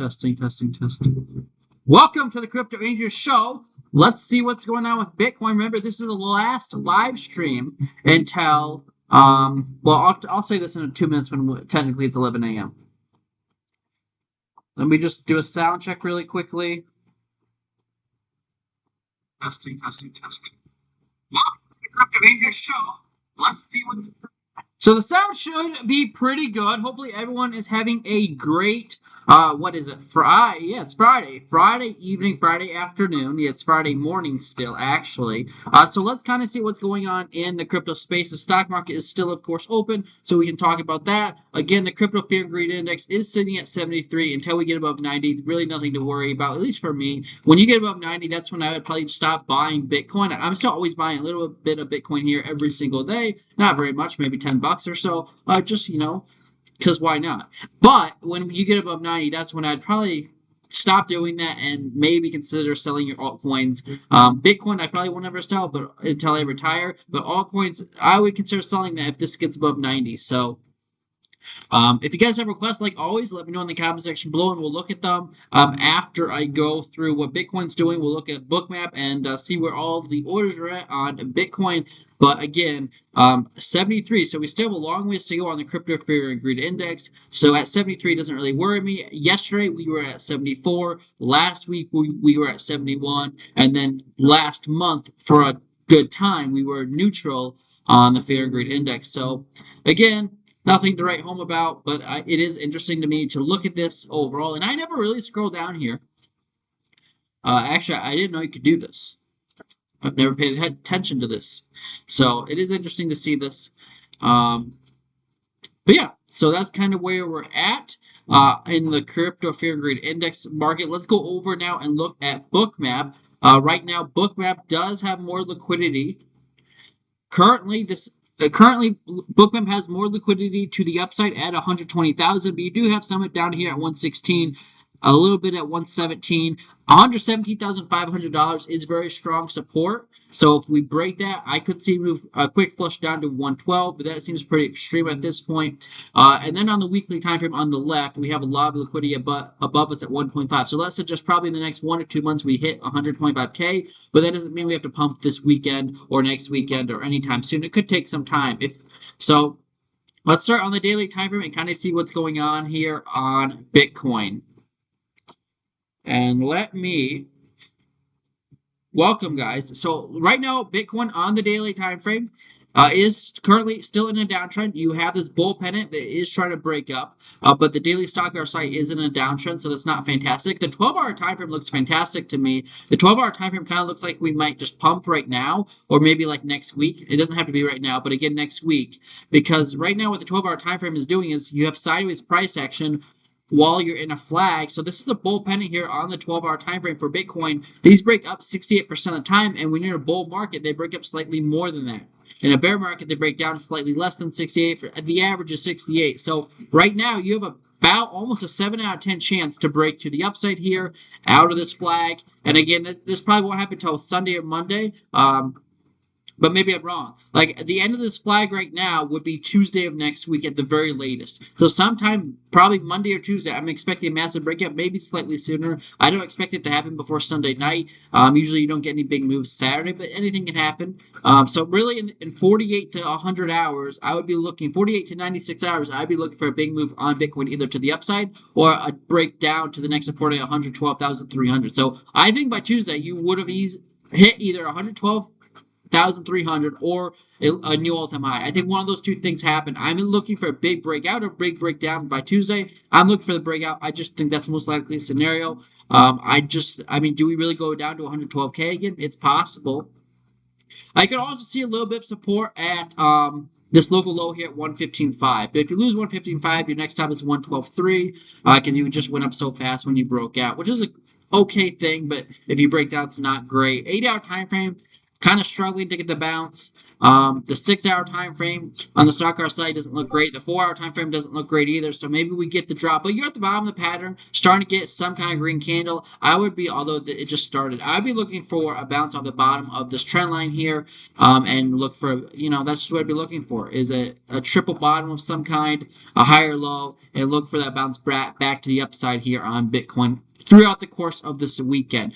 Testing, testing, testing. Welcome to the Crypto Rangers show. Let's see what's going on with Bitcoin. Remember, this is the last live stream until, I'll say this in 2 minutes when technically it's 11 a.m. Let me just do a sound check really quickly. Testing, testing, testing. Welcome to the Crypto Rangers show. Let's see what's... So the sound should be pretty good. Hopefully everyone is having a great, what is it? Friday? Yeah, it's Friday. Friday evening, Friday afternoon. Yeah, it's Friday morning still, actually. So let's kind of see what's going on in the crypto space. The stock market is still, of course, open, so we can talk about that. Again, the crypto fear and greed index is sitting at 73 until we get above 90. Really nothing to worry about, at least for me. When you get above 90, that's when I would probably stop buying Bitcoin. I'm still always buying a little bit of Bitcoin here every single day. Not very much, maybe $10 or so. Just, because why not? But when you get above 90, that's when I'd probably stop doing that and maybe consider selling your altcoins. Bitcoin, I probably won't ever sell but until I retire. But altcoins, I would consider selling that if this gets above 90. So if you guys have requests, like always, let me know in the comment section below, and we'll look at them after I go through what Bitcoin's doing. We'll look at Bookmap and see where all the orders are at on Bitcoin. But again, 73, so we still have a long ways to go on the crypto fear and greed index. So at 73 doesn't really worry me. Yesterday we were at 74. Last week we were at 71. And then last month, for a good time, we were neutral on the fear and greed index. So again, nothing to write home about, but it is interesting to me to look at this overall. And I never really scroll down here. Actually, I didn't know you could do this. I've never paid attention to this. So it is interesting to see this. But yeah, so that's kind of where we're at in the crypto fear and greed index market. Let's go over now and look at Bookmap. Right now, Bookmap does have more liquidity. Currently, Bookmap has more liquidity to the upside at 120,000, but you do have some down here at 116. A little bit at 117. $117,500 is very strong support. So if we break that, I could see move a quick flush down to 112, but that seems pretty extreme at this point. And then on the weekly time frame on the left, we have a lot of liquidity above us at 1.5. So let's suggest probably in the next 1 or 2 months we hit 125K, but that doesn't mean we have to pump this weekend or next weekend or anytime soon. It could take some time. Let's start on the daily time frame and kind of see what's going on here on Bitcoin. And let me welcome, guys. So right now, Bitcoin on the daily time frame is currently still in a downtrend. You have this bull pennant that is trying to break up, but the daily stock RSI is in a downtrend, so that's not fantastic. The 12-hour time frame looks fantastic to me. The 12-hour time frame kind of looks like we might just pump right now, or maybe like next week. It doesn't have to be right now, but again, next week. Because right now what the 12-hour time frame is doing is you have sideways price action while you're in a flag. So this is a bull pennant here on the 12-hour time frame for Bitcoin. These break up 68% of the time, and when you're in a bull market, they break up slightly more than that. In a bear market, they break down slightly less than 68. The average is 68. So right now, you have about almost a 7 out of 10 chance to break to the upside here out of this flag. And again, this probably won't happen until Sunday or Monday. But maybe I'm wrong. Like, the end of this flag right now would be Tuesday of next week at the very latest. So sometime, probably Monday or Tuesday, I'm expecting a massive breakout, maybe slightly sooner. I don't expect it to happen before Sunday night. Usually you don't get any big moves Saturday, but anything can happen. So really, in 48 to 100 hours, I would be looking, 48 to 96 hours, I'd be looking for a big move on Bitcoin, either to the upside or a breakdown to the next support at 112,300. So I think by Tuesday, you would have hit either 112,300 or a new all-time high. I think one of those two things happen. I'm looking for a big breakout or big breakdown by Tuesday. I'm looking for the breakout. I just think that's the most likely scenario. Do we really go down to 112K again? It's possible. I could also see a little bit of support at this local low here at 115.5. But if you lose 115.5, your next time is 112.3 because you just went up so fast when you broke out, which is a okay thing, but if you break down, it's not great. 8-hour time frame. kind of struggling to get the bounce. The 6-hour time frame on the stock car side doesn't look great. The 4-hour time frame doesn't look great either. So maybe we get the drop. But you're at the bottom of the pattern, starting to get some kind of green candle. I would be, although it just started, I'd be looking for a bounce off the bottom of this trend line here, and look for, that's just what I'd be looking for, is a triple bottom of some kind, a higher low, and look for that bounce back to the upside here on Bitcoin throughout the course of this weekend.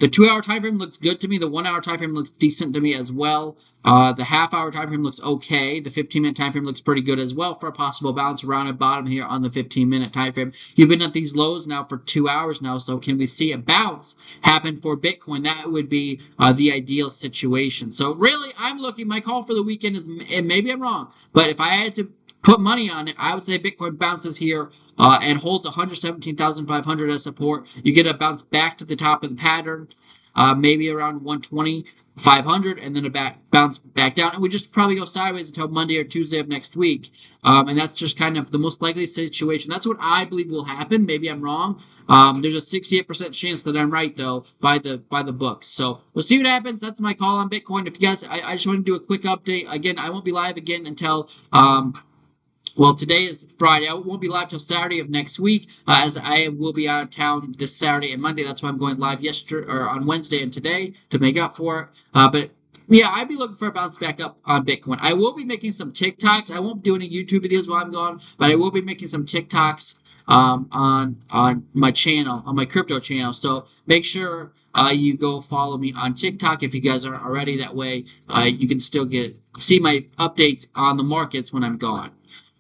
The 2-hour time frame looks good to me. The 1-hour time frame looks decent to me as well. The half-hour time frame looks okay. The 15-minute time frame looks pretty good as well for a possible bounce around at bottom here on the 15-minute time frame. You've been at these lows now for 2 hours now, so can we see a bounce happen for Bitcoin? That would be the ideal situation. So really, I'm looking. My call for the weekend is, and maybe I'm wrong, but if I had to put money on it, I would say Bitcoin bounces here and holds 117,500 as support. You get a bounce back to the top of the pattern, maybe around 120,500, and then a bounce back down. And we just probably go sideways until Monday or Tuesday of next week. And that's just kind of the most likely situation. That's what I believe will happen. Maybe I'm wrong. There's a 68% chance that I'm right, though, by the books. So we'll see what happens. That's my call on Bitcoin. If you guys, I just want to do a quick update. Again, I won't be live again until well, today is Friday. I won't be live till Saturday of next week, as I will be out of town this Saturday and Monday. That's why I'm going live on Wednesday and today to make up for it. But yeah, I'd be looking for a bounce back up on Bitcoin. I will be making some TikToks. I won't do any YouTube videos while I'm gone, but I will be making some TikToks on my channel, on my crypto channel. So make sure you go follow me on TikTok if you guys aren't already. That way, you can still see my updates on the markets when I'm gone.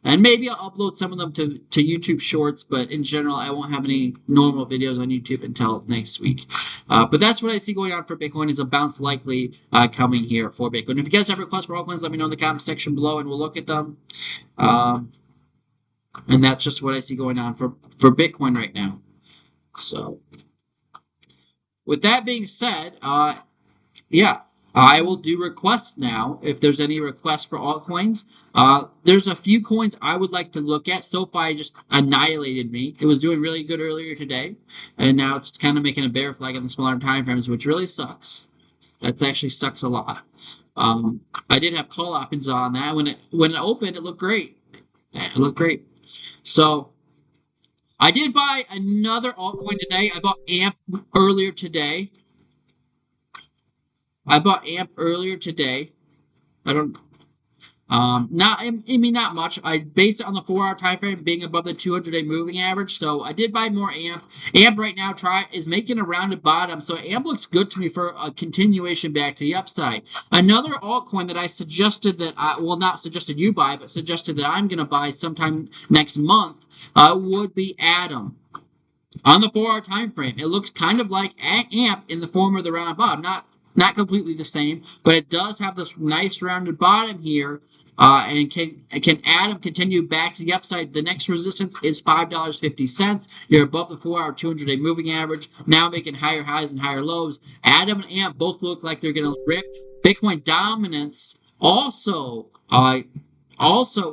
And maybe I'll upload some of them to YouTube Shorts, but in general, I won't have any normal videos on YouTube until next week. But that's what I see going on for Bitcoin, is a bounce likely coming here for Bitcoin. If you guys have requests for altcoins, let me know in the comment section below, and we'll look at them. And that's just what I see going on for Bitcoin right now. So, with that being said, yeah. I will do requests now, if there's any requests for altcoins. There's a few coins I would like to look at. SoFi just annihilated me. It was doing really good earlier today, and now it's kind of making a bear flag in the smaller time frames, which really sucks. That actually sucks a lot. I did have call options on that. When it opened, it looked great. It looked great. So I did buy another altcoin today. I bought AMP earlier today. I bought AMP earlier today. Not much. I based it on the 4-hour time frame being above the 200-day moving average. So I did buy more AMP. AMP right now is making a rounded bottom. So AMP looks good to me for a continuation back to the upside. Another altcoin that I suggested not suggested you buy, but suggested that I'm going to buy sometime next month would be Atom. On the 4-hour time frame, it looks kind of like AMP in the form of the rounded bottom. Not completely the same, but it does have this nice rounded bottom here, and can Atom continue back to the upside. The next resistance is $5.50. You're above the 4-hour 200-day moving average, now making higher highs and higher lows. Atom and AMP both look like they're going to rip. Bitcoin dominance also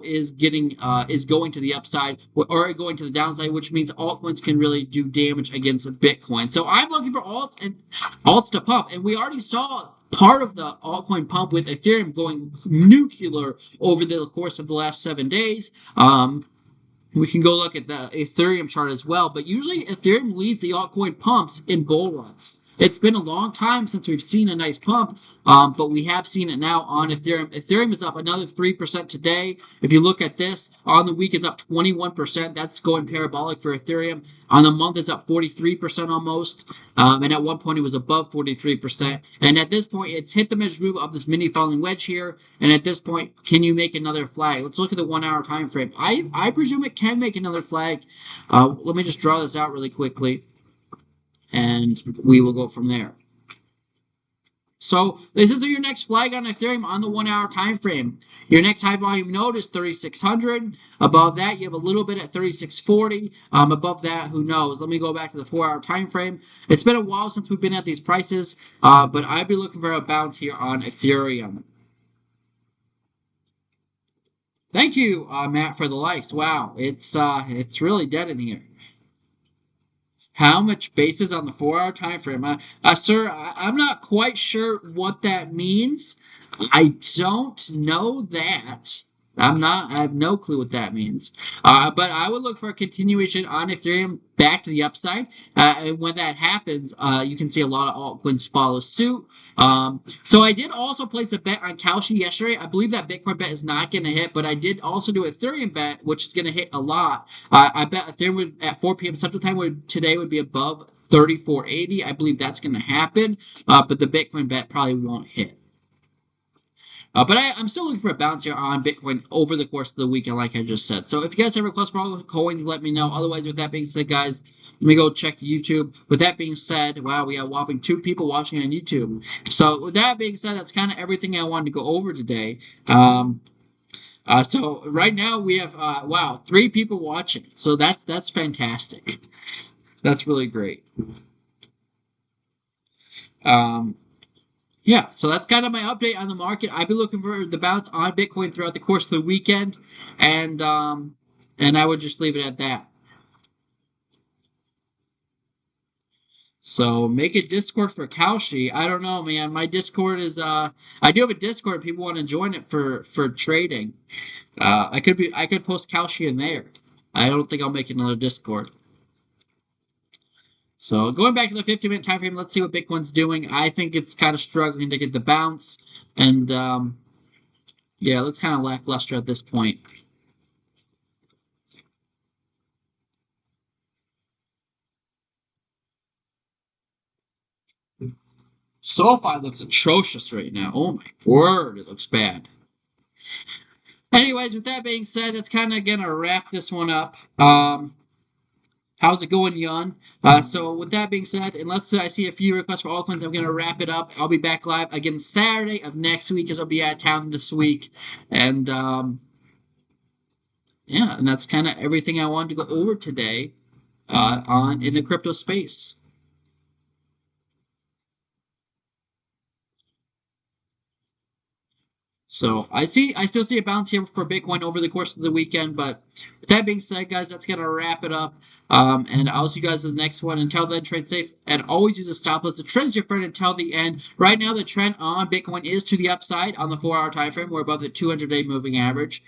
is going to the upside or going to the downside, which means altcoins can really do damage against Bitcoin. So I'm looking for alts to pump, and we already saw part of the altcoin pump with Ethereum going nuclear over the course of the last 7 days. We can go look at the Ethereum chart as well, but usually Ethereum leads the altcoin pumps in bull runs. It's been a long time since we've seen a nice pump, but we have seen it now on Ethereum. Ethereum is up another 3% today. If you look at this, on the week it's up 21%. That's going parabolic for Ethereum. On the month it's up 43% almost, and at one point it was above 43%. And at this point, it's hit the measure move of this mini falling wedge here, and at this point, can you make another flag? Let's look at the 1-hour time frame. I presume it can make another flag. Let me just draw this out really quickly, and we will go from there. So this is your next flag on Ethereum on the 1-hour time frame. Your next high volume node is 3,600. Above that, you have a little bit at 3,640. Above that, who knows? Let me go back to the 4-hour time frame. It's been a while since we've been at these prices, but I'd be looking for a bounce here on Ethereum. Thank you, Matt, for the likes. Wow, it's really dead in here. How much basis on the 4-hour time frame? Sir, I'm not quite sure what that means. I don't know that. I have no clue what that means. But I would look for a continuation on Ethereum back to the upside. And when that happens, you can see a lot of altcoins follow suit. So I did also place a bet on Kalshi yesterday. I believe that Bitcoin bet is not going to hit, but I did also do a Ethereum bet, which is going to hit a lot. I bet Ethereum would, at 4 p.m. Central Time today would be above 34.80. I believe that's going to happen, but the Bitcoin bet probably won't hit. But I'm still looking for a bounce here on Bitcoin over the course of the weekend, like I just said. So if you guys have requests for all coins, let me know. Otherwise, with that being said, guys, let me go check YouTube. With that being said, wow, we have whopping 2 people watching on YouTube. So with that being said, that's kind of everything I wanted to go over today. So right now we have wow, 3 people watching. So that's fantastic. That's really great. Yeah, so that's kind of my update on the market. I've been looking for the bounce on Bitcoin throughout the course of the weekend, and I would just leave it at that. So make a Discord for Kalshi. I don't know, man. My Discord is I do have a Discord if people want to join it for trading. I could post Kalshi in there. I don't think I'll make another Discord. So going back to the 50-minute time frame, let's see what Bitcoin's doing. I think it's kind of struggling to get the bounce, and yeah, let's kind of lackluster at this point. SoFi looks atrocious right now. Oh my word, it looks bad. Anyways, with that being said, that's kind of gonna wrap this one up. How's it going, Yon? So with that being said, unless I see a few requests for altcoins, I'm gonna wrap it up. I'll be back live again Saturday of next week, as I'll be out of town this week, and yeah, and that's kind of everything I wanted to go over today on in the crypto space. So I still see a bounce here for Bitcoin over the course of the weekend. But with that being said, guys, that's gonna wrap it up. And I'll see you guys in the next one. Until then, trade safe and always use a stop loss. The trend is your friend until the end. Right now, the trend on Bitcoin is to the upside on the 4-hour time frame. We're above the 200-day moving average.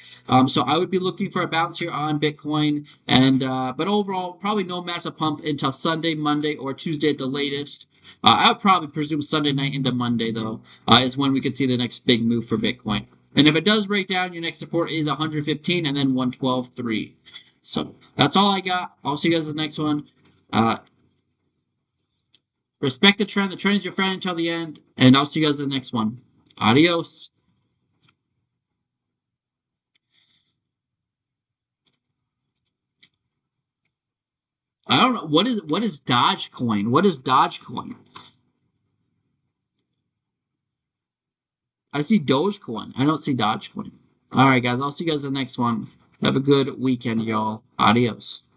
So I would be looking for a bounce here on Bitcoin. And but overall, probably no massive pump until Sunday, Monday, or Tuesday at the latest. I would probably presume Sunday night into Monday, though, is when we could see the next big move for Bitcoin. And if it does break down, your next support is 115 and then 112.3. So that's all I got. I'll see you guys in the next one. Respect the trend. The trend is your friend until the end. And I'll see you guys in the next one. Adios. I don't know. What is Dogecoin? What is Dogecoin? I see Dogecoin. I don't see Dogecoin. All right, guys. I'll see you guys in the next one. Have a good weekend, y'all. Adios.